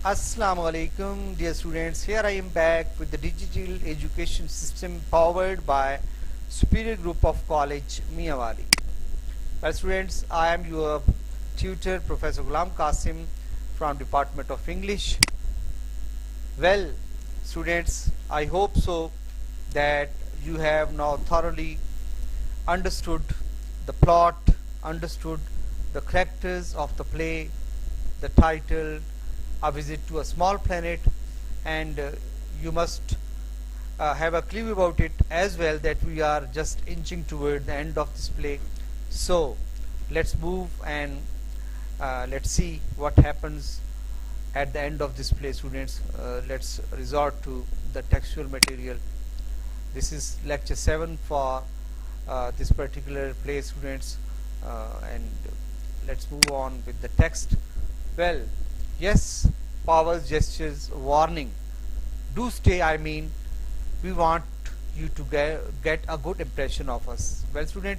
Assalamu alaikum, dear students. Here I am back with the digital education system powered by Superior Group of College, Miyawali. Well, students, I am your tutor, Professor Ghulam Qasim from Department of English. Well, students, I hope so that you have now thoroughly understood the plot, understood the characters of the play, the title, A Visit to a Small Planet, and you must have a clue about it as well, that we are just inching toward the end of this play. So let's move and let's see what happens at the end of this play, students. Let's resort to the textual material. This is lecture 7 for this particular play, students, and let's move on with the text. Well, yes, powers, gestures, warning. Do stay, I mean, we want you to get a good impression of us. Well, student,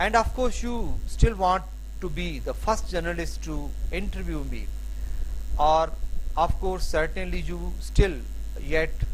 and of course you still want to be the first journalist to interview me, or of course certainly you still yet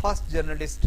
first journalist,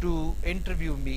to interview me,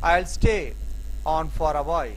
I'll stay on for a while,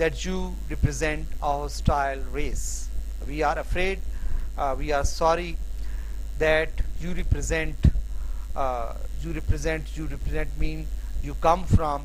that you represent a hostile race. We are afraid, we are sorry that you represent mean you come from,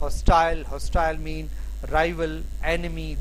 hostile mean rival, enemy,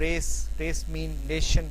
race mean nation,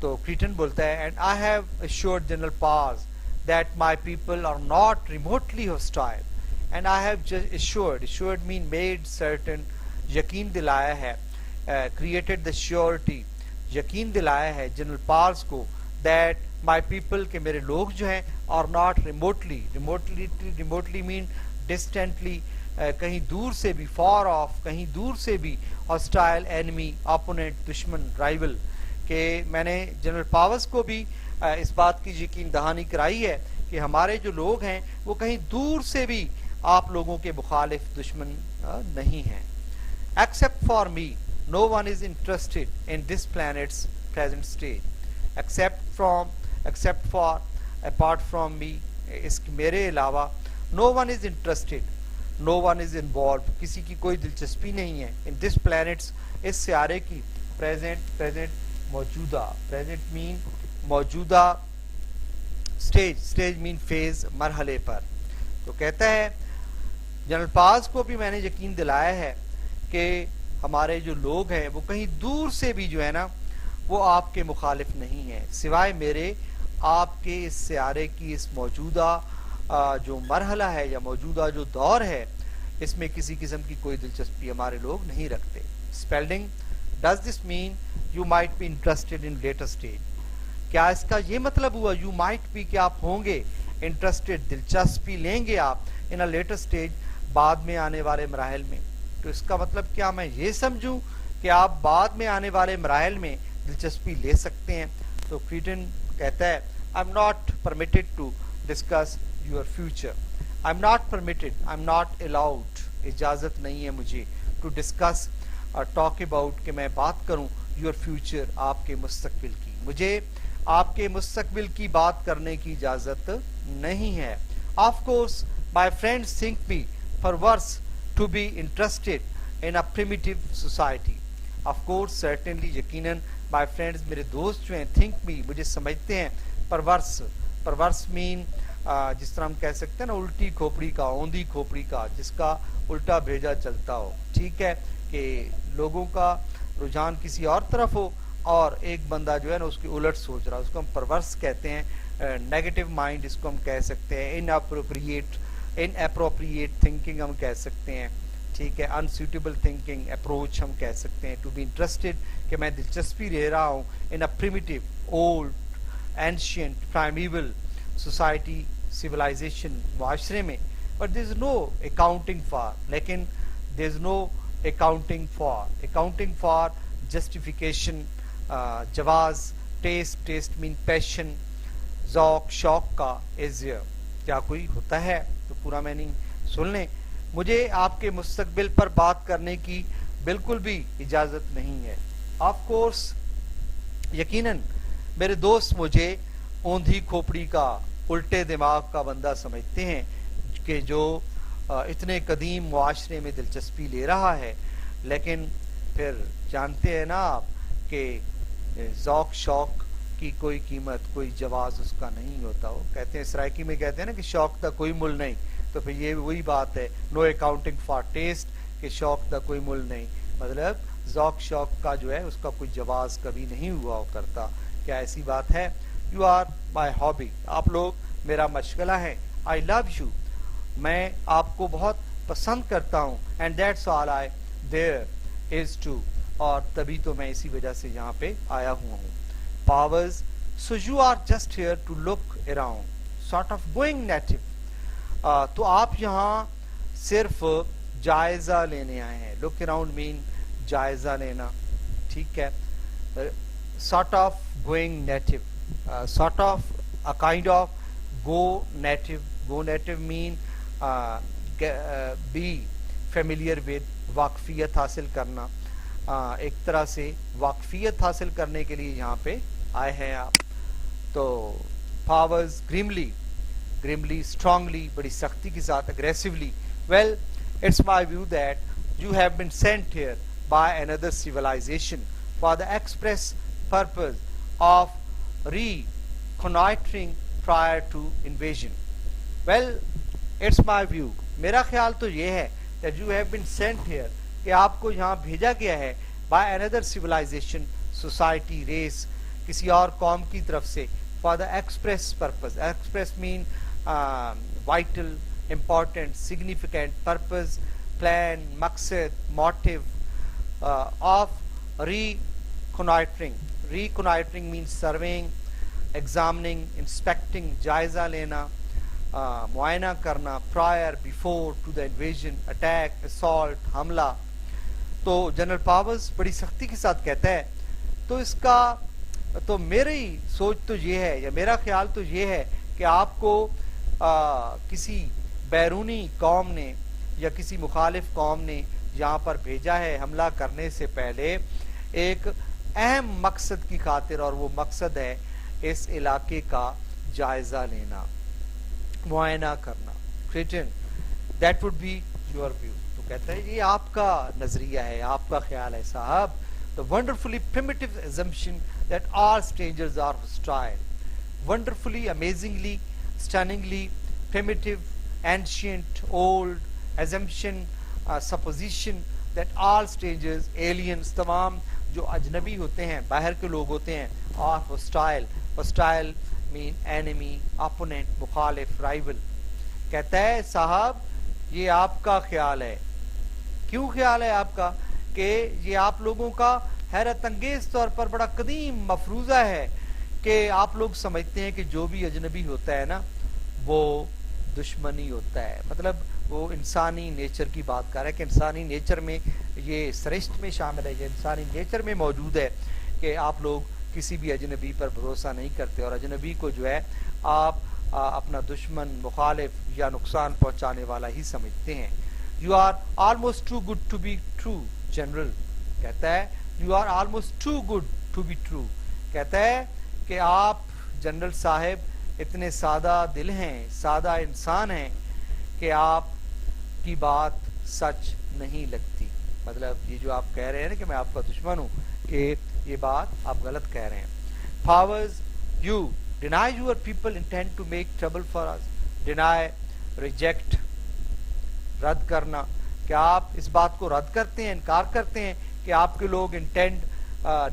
تو Creighton بولتا ہے and I have assured General Paz that my people are not remotely hostile and I have just assured mean made certain یقین دلایا ہے created the surety یقین دلایا ہے general پارس کو that my people کہ میرے لوگ جو ہیں are not remotely mean distantly کہیں دور سے بھی far off کہیں دور سے بھی hostile enemy opponent دشمن rival کہ میں نے جنرل پاورس کو بھی اس بات کی یقین دہانی کرائی ہے کہ ہمارے جو لوگ ہیں وہ کہیں دور سے بھی آپ لوگوں کے مخالف دشمن نہیں ہیں. Except for me, no one is interested in this planet's present state. Except for, apart from me, اس میرے علاوہ no one is interested, no one is involved, کسی کی کوئی دلچسپی نہیں ہے in this planet's اس سیارے کی present موجودہ present mean موجودہ stage mean phase مرحلے پر. تو کہتا ہے جنرل پاز کو بھی میں نے یقین دلایا ہے کہ ہمارے جو لوگ ہیں وہ کہیں دور سے بھی جو ہے نا وہ آپ کے مخالف نہیں ہیں سوائے میرے آپ کے اس سیارے کی اس موجودہ جو مرحلہ ہے یا موجودہ جو دور ہے اس میں کسی قسم کی کوئی دلچسپی ہمارے لوگ نہیں رکھتے. Spelling does this mean you might be interested in later stage. کیا اس کا یہ مطلب ہوا یو مائٹ بی کہ آپ ہوں گے انٹرسٹڈ دلچسپی لیں گے آپ ان اے لیٹر اسٹیج بعد میں آنے والے مراحل میں. تو اس کا مطلب کیا میں یہ سمجھوں کہ آپ بعد میں آنے والے مراحل میں دلچسپی لے سکتے ہیں. تو کریٹن کہتا ہے I'm not permitted to discuss your future. I'm not permitted, I'm not allowed. اجازت نہیں ہے مجھے to discuss or talk about کہ میں بات کروں your future آپ کے مستقبل کی. مجھے آپ کے مستقبل کی بات کرنے کی اجازت نہیں ہے. Of course, my friends think me perverse to be interested in a primitive society. Of course, certainly, یقیناً my friends میرے دوست جو ہیں think me مجھے سمجھتے ہیں پرورس مین جس طرح ہم کہہ سکتے ہیں نا الٹی کھوپڑی کا اوندھی کھوپڑی کا جس کا الٹا بھیجا چلتا ہو. ٹھیک ہے کہ لوگوں کا رجحان کسی اور طرف ہو اور ایک بندہ جو ہے نا اس کی الٹ سوچ رہا ہے اس کو ہم پرورس کہتے ہیں. نیگیٹو مائنڈ اس کو ہم کہہ سکتے ہیں. ان اپروپریٹ تھنکنگ ہم کہہ سکتے ہیں. ٹھیک ہے انسوٹیبل تھنکنگ اپروچ ہم کہہ سکتے ہیں. ٹو بی انٹرسٹڈ کہ میں دلچسپی لے رہا ہوں in a primitive old ancient primeval society civilization معاشرے میں. but there is no accounting for لیکن there is no accounting for justification جواز taste mean passion ذوق شوق کا is there کیا کوئی ہوتا ہے. تو پورا میننگ سن لیں. مجھے آپ کے مستقبل پر بات کرنے کی بالکل بھی اجازت نہیں ہے. آف کورس یقیناً میرے دوست مجھے اوندھی کھوپڑی کا الٹے دماغ کا بندہ سمجھتے ہیں کہ جو اتنے قدیم معاشرے میں دلچسپی لے رہا ہے. لیکن پھر جانتے ہیں نا آپ کہ ذوق شوق کی کوئی قیمت کوئی جواز اس کا نہیں ہوتا. وہ کہتے ہیں سرائکی میں کہتے ہیں نا کہ شوق کا کوئی مل نہیں. تو پھر یہ وہی بات ہے نو اکاؤنٹنگ فار ٹیسٹ کہ شوق کا کوئی مل نہیں. مطلب ذوق شوق کا جو ہے اس کا کوئی جواز کبھی نہیں ہوا کرتا. کیا ایسی بات ہے. یو آر مائی ہابی آپ لوگ میرا مشغلہ ہے. آئی لو یو میں آپ کو بہت پسند کرتا ہوں. And that's all I there is to اور تبھی تو میں اسی وجہ سے یہاں پہ آیا ہوا ہوں. Powers so you are just here to look around sort of going native. تو آپ یہاں صرف جائزہ لینے آئے ہیں. لک اراؤنڈ مین جائزہ لینا. ٹھیک ہے sort of going native sort of a kind of go native mean be familiar with واقفیت حاصل کرنا. ایک طرح سے واقفیت حاصل کرنے کے لیے یہاں پہ آئے ہیں آپ. تو powers grimly strongly بڑی سختی کے ساتھ aggressively. Well, it's my view that you have been sent here by another civilization for the express purpose of reconnoitering prior to invasion. Well, it's my view میرا خیال تو یہ ہے that you have been sent here کہ آپ کو یہاں بھیجا گیا ہے by another civilization society race کسی اور قوم کی طرف سے for the express purpose. Express mean vital, important, significant purpose, plan, مقصد, motive of reconnoitring. Reconnoitring means surveying, examining, inspecting, جائزہ لینا, معائنہ کرنا, prior, before to the invasion, attack, assault, حملہ. تو جنرل پاورز بڑی سختی کے ساتھ کہتا ہے. تو اس کا تو میری سوچ تو یہ ہے, یا میرا خیال تو یہ ہے کہ آپ کو کسی بیرونی قوم نے یا کسی مخالف قوم نے یہاں پر بھیجا ہے حملہ کرنے سے پہلے ایک اہم مقصد کی خاطر, اور وہ مقصد ہے اس علاقے کا جائزہ لینا, معائنہ کرنا. Creighton, that would be your view. تو کہتا ہے یہ آپ کا نظریہ ہے, آپ کا خیال ہے صاحب. The wonderfully primitive assumption that all strangers are hostile. Wonderfully, amazingly, stunningly primitive, ancient, old assumption, supposition that all strangers, aliens, تمام جو اجنبی ہوتے ہیں, باہر کے لوگ ہوتے ہیں, are hostile. Hostile mean enemy, opponent, مخالف, rival. کہتا ہے صاحب یہ آپ کا خیال ہے. کیوں خیال ہے آپ کا؟ کہ یہ آپ لوگوں کا حیرت انگیز طور پر بڑا قدیم مفروضہ ہے کہ آپ لوگ سمجھتے ہیں کہ جو بھی اجنبی ہوتا ہے نا وہ دشمنی ہوتا ہے. مطلب وہ انسانی نیچر کی بات کر رہا ہے کہ انسانی نیچر میں یہ سرشت میں شامل ہے, یہ انسانی نیچر میں موجود ہے کہ آپ لوگ کسی بھی اجنبی پر بھروسہ نہیں کرتے, اور اجنبی کو جو ہے آپ اپنا دشمن, مخالف یا نقصان پہنچانے والا ہی سمجھتے ہیں. You are almost too good to be true, General. کہتا ہے You are almost too good to be true. کہتا ہے کہ آپ جنرل صاحب اتنے سادہ دل ہیں, سادہ انسان ہیں کہ آپ کی بات سچ نہیں لگتی. مطلب یہ جو آپ کہہ رہے ہیں نا کہ میں آپ کا دشمن ہوں, کہ یہ بات آپ غلط کہہ رہے ہیں. Powers, you deny your people intend to make trouble for us. Deny, reject, رد کرنا, کہ آپ اس بات کو رد کرتے ہیں, انکار کرتے ہیں کہ آپ کے لوگ انٹینڈ,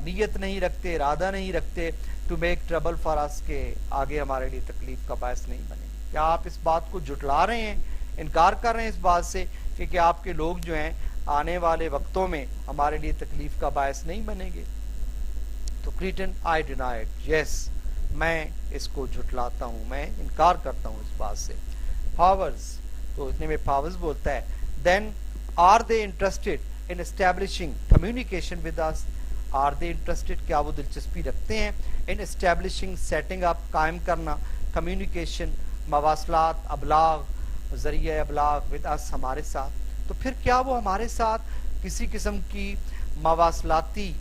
نیت نہیں رکھتے, ارادہ نہیں رکھتے, ٹو میک ٹربل فار اس, کے آگے ہمارے لیے تکلیف کا باعث نہیں بنے. کیا آپ اس بات کو جھٹلا رہے ہیں, انکار کر رہے ہیں اس بات سے کہ آپ کے لوگ جو ہیں آنے والے وقتوں میں ہمارے لیے تکلیف کا باعث نہیں بنیں گے؟ تو کریٹن, آئی ڈینائی اٹ, یس, میں اس کو جھٹلاتا ہوں, میں انکار کرتا ہوں اس بات سے. پاورز, تو اتنے میں پاورز بولتا ہے then are they interested in establishing communication with us? Are they interested, کیا وہ دلچسپی رکھتے ہیں in establishing, setting up, قائم کرنا, communication, مواصلات, ابلاغ, ذریعہ ابلاغ with us, ہمارے ساتھ. تو پھر کیا وہ ہمارے ساتھ کسی قسم کی مواصلاتی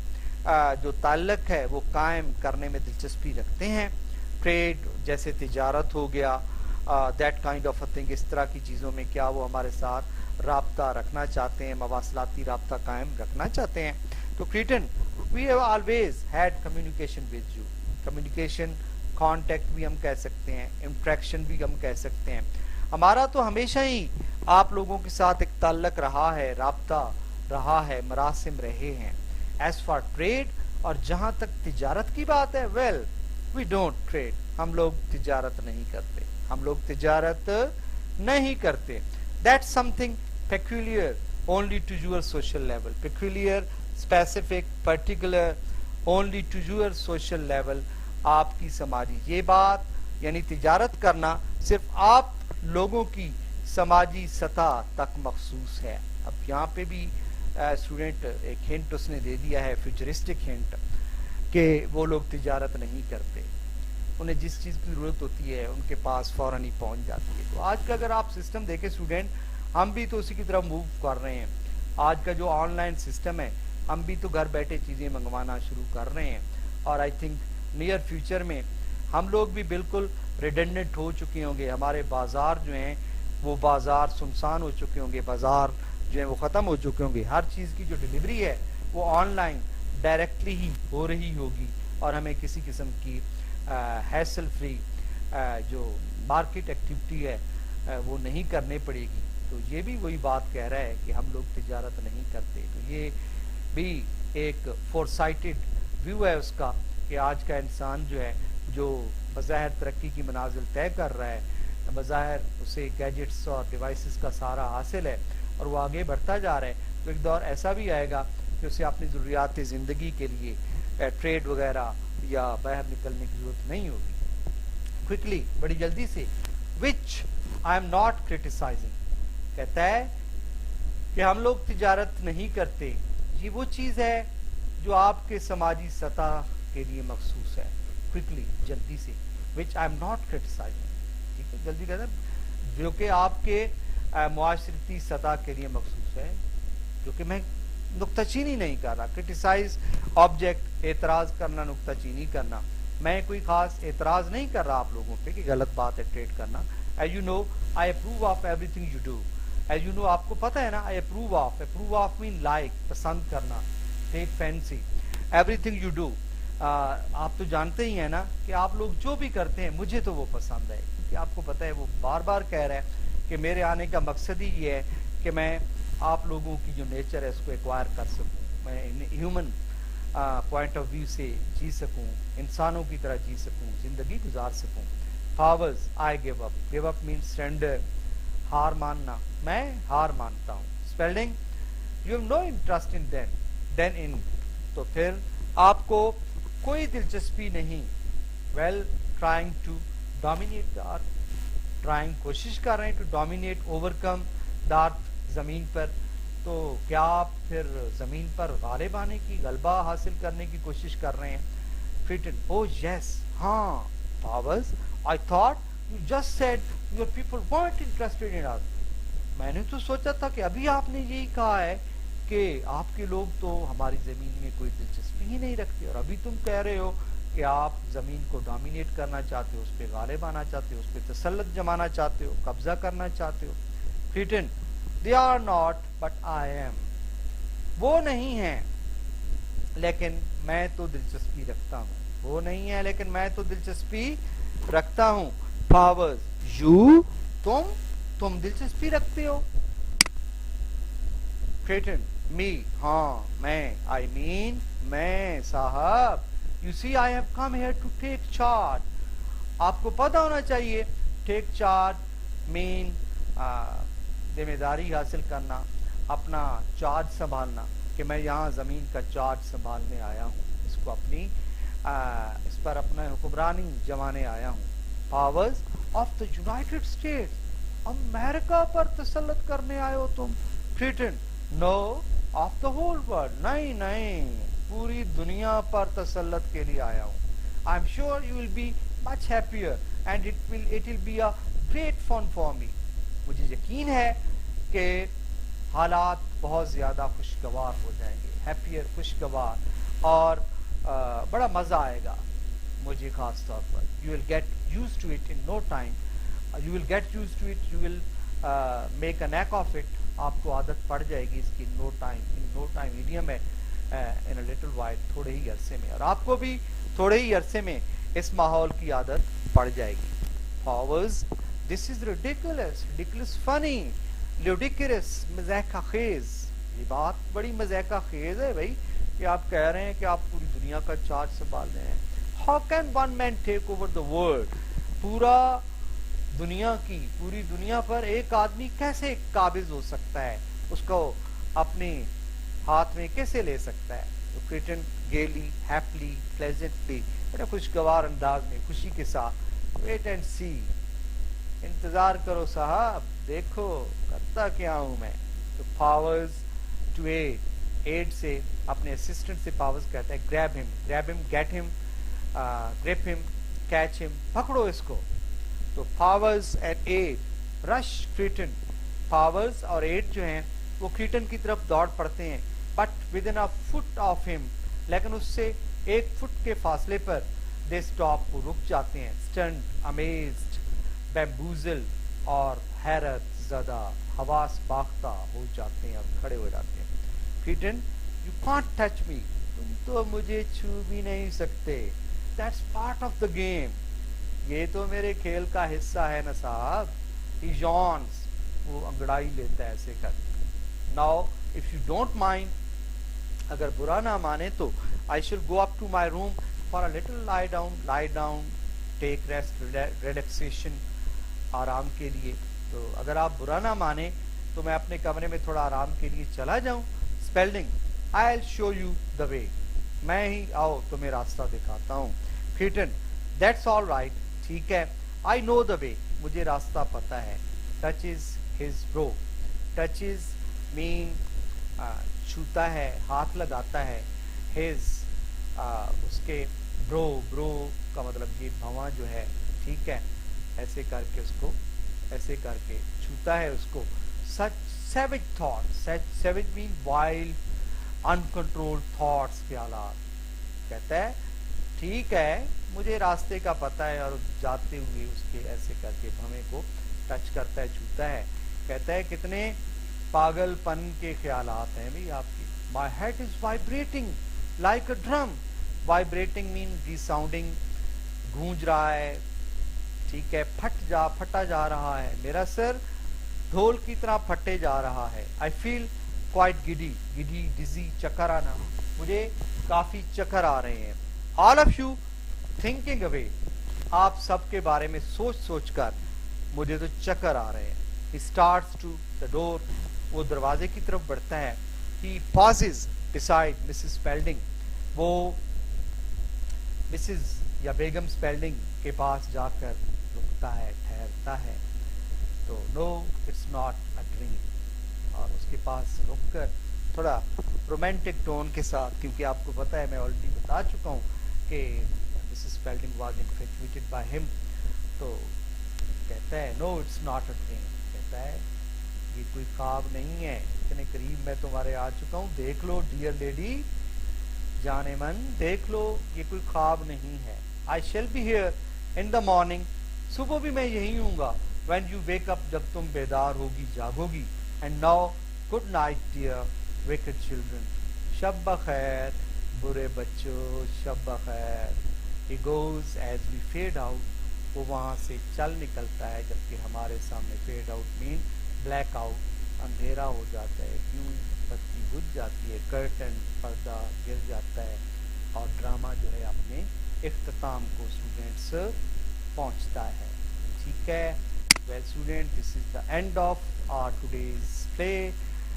جو تعلق ہے وہ قائم کرنے میں دلچسپی رکھتے ہیں؟ ٹریڈ جیسے تجارت ہو گیا, that kind of a thing, اس طرح کی چیزوں میں کیا وہ ہمارے ساتھ رابطہ رکھنا چاہتے ہیں, مواصلاتی رابطہ قائم رکھنا چاہتے ہیں؟ تو Creighton, we have always had communication with you. Communication, contact بھی ہم کہہ سکتے ہیں, انٹریکشن بھی ہم کہہ سکتے ہیں. ہمارا تو ہمیشہ ہی آپ لوگوں کے ساتھ ایک تعلق رہا ہے, رابطہ رہا ہے, مراسم رہے ہیں. ایز فار ٹریڈ, اور جہاں تک تجارت کی بات ہے, ویل وی ڈونٹ ٹریڈ, ہم لوگ تجارت نہیں کرتے, ہم لوگ تجارت نہیں کرتے. That something peculiar only to your social level. Peculiar, specific, particular, only to your social level, آپ کی سماجی, یہ بات یعنی تجارت کرنا صرف آپ لوگوں کی سماجی سطح تک مخصوص ہے. اب یہاں پہ بھی اسٹوڈنٹ ایک ہنٹ اس نے دے دیا ہے, فیوچرسٹک ہنٹ, کہ وہ لوگ تجارت نہیں کرتے, انہیں جس چیز کی ضرورت ہوتی ہے ان کے پاس فوراً ہی پہنچ جاتی ہے. تو آج کا اگر آپ سسٹم دیکھیں اسٹوڈنٹ, ہم بھی تو اسی کی طرف موو کر رہے ہیں. آج کا جو آن لائن سسٹم ہے, ہم بھی تو گھر بیٹھے چیزیں منگوانا شروع کر رہے ہیں, اور آئی تھنک نیئر فیوچر میں ہم لوگ بھی بالکل ریڈنڈنٹ ہو چکے ہوں گے. ہمارے بازار جو ہیں وہ بازار سنسان ہو چکے ہوں گے, بازار جو ہیں وہ ختم ہو چکے ہوں گے. ہر چیز کی جو ڈلیوری ہے وہ آن لائن ڈائریکٹلی ہی ہو رہی ہوگی, اور ہمیں کسی قسم کی ہیسل فری جو مارکیٹ ایکٹیویٹی ہے وہ نہیں کرنے پڑے گی. تو یہ بھی وہی بات کہہ رہا ہے کہ ہم لوگ تجارت نہیں کرتے. تو یہ بھی ایک فور سائٹڈ ویو ہے اس کا, کہ آج کا انسان جو ہے جو بظاہر ترقی کی منازل طے کر رہا ہے, بظاہر اسے گیجٹس اور ڈیوائسز کا سارا حاصل ہے اور وہ آگے بڑھتا جا رہا ہے, تو ایک دور ایسا بھی آئے گا کہ اسے اپنی ضروریات زندگی کے لیے ٹریڈ وغیرہ یا باہر نکلنے کی ضرورت نہیں ہوگی. کوئکلی, بڑی جلدی سے, وچ آئی ایم ناٹ کریٹیسائزنگ, کہتا ہے کہ ہم لوگ تجارت نہیں کرتے, یہ وہ چیز ہے جو آپ کے سماجی سطح کے لیے مخصوص ہے. کوئکلی, جلدی سے, وچ آئی ایم ناٹ کریٹیسائزنگ, ٹھیک ہے, جلدی کہتا ہے جو کہ آپ کے معاشرتی سطح کے لیے مخصوص ہے, جو کہ میں نکتہ چینی نہیں کر رہا. کریٹیسائز آبجیکٹ, اعتراض کرنا, نکتہ چینی کرنا. میں کوئی خاص اعتراض نہیں کر رہا آپ لوگوں پہ کہ غلط بات ہے ٹریڈ کرنا. As you know I approve of everything you do. As you know, آپ کو پتہ ہے نا, آئی اپروو آف مین لائک, پسند کرنا, take fancy, everything you do. آپ تو جانتے ہی ہیں نا کہ آپ لوگ جو بھی کرتے ہیں مجھے تو وہ پسند ہے, کیونکہ آپ کو پتہ ہے وہ بار بار کہہ رہا ہے کہ میرے آنے کا مقصد ہی یہ ہے کہ میں آپ لوگوں کی جو نیچر ہے اس کو ایکوائر کر سکوں, میں ہیومن پوائنٹ آف ویو سے جی سکوں, انسانوں کی طرح جی سکوں, زندگی گزار سکوں. Powers, I give up. Give up means surrender, ہار ماننا, میں ہار مانتا ہوں. Spelling, you have no interest in then in, تو پھر آپ کو کوئی دلچسپی نہیں. Well, trying to dominate the earth, trying, کوشش کر رہے ہیں to dominate, overcome the earth, زمین پر. تو کیا آپ پھر زمین پر غالب آنے کی, غلبہ حاصل کرنے کی کوشش کر رہے ہیں؟ فریٹن, او یس, ہاں. Powers, I thought you just said your people want interested in earth. میں نے تو سوچا تھا کہ ابھی آپ نے یہی کہا ہے کہ آپ کے لوگ تو ہماری زمین میں کوئی دلچسپی ہی نہیں رکھتے, اور ابھی تم کہہ رہے ہو کہ آپ زمین کو ڈومینیٹ کرنا چاہتے ہو, اس پہ غالب آنا چاہتے ہو, اس پہ تسلط جمانا چاہتے ہو, قبضہ کرنا چاہتے ہو. فریٹن, they are not but I am. وہ نہیں ہیں لیکن میں تو دلچسپی رکھتا ہوں. وہ نہیں ہے لیکن میں تو دلچسپی رکھتا ہوں. پاورز, یو, تم دلچسپی رکھتے ہو. کریٹن, می, ہاں میں, آئی مین, میں, صاحب. You see I have come here to take charge. آپ کو پتہ ہونا چاہیے, ٹیک چارج مین ذمہ داری حاصل کرنا, اپنا چارج سنبھالنا, کہ میں یہاں زمین کا چارج سنبھالنے آیا ہوں, اس کو اپنی اس پر اپنا حکمرانی جمانے آیا ہوں. Powers of the United States, امریکہ پر تسلط کرنے آئے ہو تم. Fritton, no, of the whole world, نہیں نہیں, پوری دنیا پر تسلط کے لیے آیا ہوں. I am sure you will be much happier and it will be a great fun for me. مجھے یقین ہے کہ حالات بہت زیادہ خوشگوار ہو جائیں گے, ہیپیئر, خوشگوار, اور بڑا مزہ آئے گا مجھے خاص طور پر. You will get used to it in no time, you will get used to it, you will make a knack of it. آپ کو عادت پڑ جائے گی اس کی. No time, in no time idiom ہے, ان اے لٹل وائل, تھوڑے ہی عرصے میں, اور آپ کو بھی تھوڑے ہی عرصے میں اس ماحول کی عادت پڑ جائے گی. Powers, this is ridiculous funny, ludicrous, مضحکہ خیز. یہ بات بڑی مضحکہ خیز ہے بھائی کہ آپ کہہ رہے ہیں کہ آپ پوری دنیا کا چارج سنبھال رہے ہیں. How can one man take over the world? پوری دنیا پر ایک آدمی کیسے قابض ہو سکتا ہے, اس کو اپنے ہاتھ میں کیسے لے سکتا ہے؟ تو کریٹن, گیلی, ہیپلی, پلیزنٹلی, بڑے خوشگوار انداز میں, خوشی کے ساتھ. ویٹ اینڈ سی, انتظار کرو صاحب, دیکھو کرتا کیا ہوں میں. تو پاورز ٹو ایڈ سے اپنے اسسٹنٹ سے پاورز کہتا ہے گریب ہم, گیٹ ہم, گریپ ہم, کیچ ہم, پکڑو اس کو. تو Powers and Ed rush Creighton. Powers اور ایڈ جو ہیں وہ کریٹن کی طرف دوڑ پڑتے ہیں, but with in a fit of him, لیکن اس سے 1 فٹ کے فاصلے پر. دے اسٹاپ, وہ رک جاتے ہیں. اسٹنڈ, امیزڈ, بیمبوزل, اور حیرت زدہ, حواس باختہ ہو جاتے ہیں, اور کھڑے ہو جاتے ہیں. Creating, you can't touch me, تم تو مجھے چھو بھی نہیں سکتے. That's part of the game, یہ تو میرے کھیل کا حصہ ہے نا صاحب. ہی یونس, وہ انگڑائی لیتا ہے ایسے کر. Now if you don't mind, اگر برا نہ مانے تو, I shall go up to my room for a little lie down, take rest, relaxation, آرام کے لیے. تو اگر آپ برا نہ مانیں تو میں اپنے کمرے میں تھوڑا آرام کے لیے چلا جاؤں. Spelling, I'll show you the way. میں ہی آؤ تمہیں راستہ دکھاتا ہوں. کھیٹن, that's all right. ٹھیک ہے. I know the way. مجھے راستہ پتہ ہے. touches his bro. touches mean چھوتا ہے, ہاتھ لگاتا ہے. his اس کے برو کا مطلب یہ بھواں جو ہے, ٹھیک ہے, ایسے کر کے اس کو ایسے کر کے چھوتا ہے اس کو. such savage thoughts, savage mean wild, uncontrolled thoughts, خیالات. کہتا ہے ٹھیک ہے مجھے راستے کا پتہ ہے, اور جاتے ہوئے اس کے ایسے کر کے بھویں کو ٹچ کرتا ہے, چھوتا ہے. کہتا ہے کتنے پاگل پن کے خیالات ہیں بھئی آپ کی. my head is vibrating like a drum. vibrating mean resounding, گونج رہا ہے, ٹھیک ہے, پھٹا جا رہا ہے. میرا سر ڈھول کی طرح پھٹے جا رہا ہے. I feel quite giddy, dizzy, چکر آنا, مجھے کافی چکر آ رہے ہیں. all of you thinking away, آپ سب کے بارے میں سوچ کر مجھے تو چکر آ رہے ہیں. he starts to the door, وہ دروازے کی طرف بڑھتا ہے. he pauses beside Mrs. Spalding, وہ مسز یا بیگم اسپیلڈنگ کے پاس جا کر رکتا ہے, ٹھہرتا ہے. تو نو اٹس ناٹ اے ڈریم, اور اس کے پاس رک کر تھوڑا رومانٹک ٹون کے ساتھ, کیونکہ آپ کو پتہ ہے میں آلریڈی بتا چکا ہوں کہ مسز اسپیلڈنگ واز انفیچویٹڈ بائی ہم. تو کہتا ہے نو اٹس ناٹ اے ڈریم, کہتا ہے یہ کوئی خواب نہیں ہے, اتنے قریب میں تمہارے آ چکا ہوں, دیکھ لو ڈیئر لیڈی, جانے من دیکھ لو, یہ کوئی خواب نہیں ہے. I shall be here in the morning, صبح بھی میں یہی ہوں گا. when you wake up, جب تم بیدار ہوگی, جاگو گی. and now good night dear wicked children, شب بخیر برے بچوں, شب بخیر. he goes as we fade out, وہ وہاں سے چل نکلتا ہے جبکہ ہمارے سامنے fade out mean black out, اندھیرا ہو جاتا ہے. کیوں؟ بتی بجھ جاتی ہے, کرٹن پردہ گر جاتا ہے, اور ڈرامہ جو ہے اپنے اختتام کو اسٹوڈینٹس پہنچتا ہے. ٹھیک ہے. well student, this is the end of our today's play.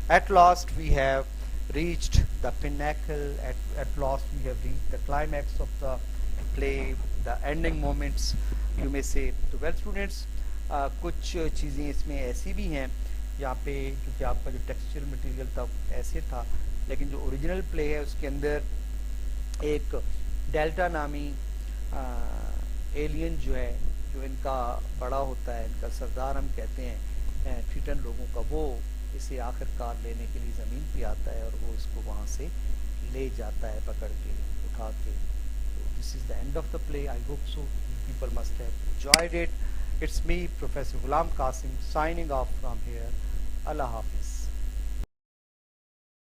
at last we have reached the pinnacle, at last we have reached the climax of the play, the ending moments you may say. تو well students, کچھ چیزیں اس میں ایسی بھی ہیں یہاں پہ, کیونکہ آپ کا جو ٹیکسچرل مٹیریل تھا ایسے تھا, لیکن جو اوریجنل پلے ہے اس کے اندر ایک ڈیلٹا نامی ایلین جو ہے, جو ان کا بڑا ہوتا ہے, ان کا سردار ہم کہتے ہیں ٹھیٹن لوگوں کا, وہ اسے آخر کار لینے کے لیے زمین پہ آتا ہے, اور وہ اس کو وہاں سے لے جاتا ہے پکڑ کے, اٹھا کے. This is the end of the play. I hope so people must have enjoyed it. It's me, Professor Ghulam Qasim, signing off from here. Allah Hafiz.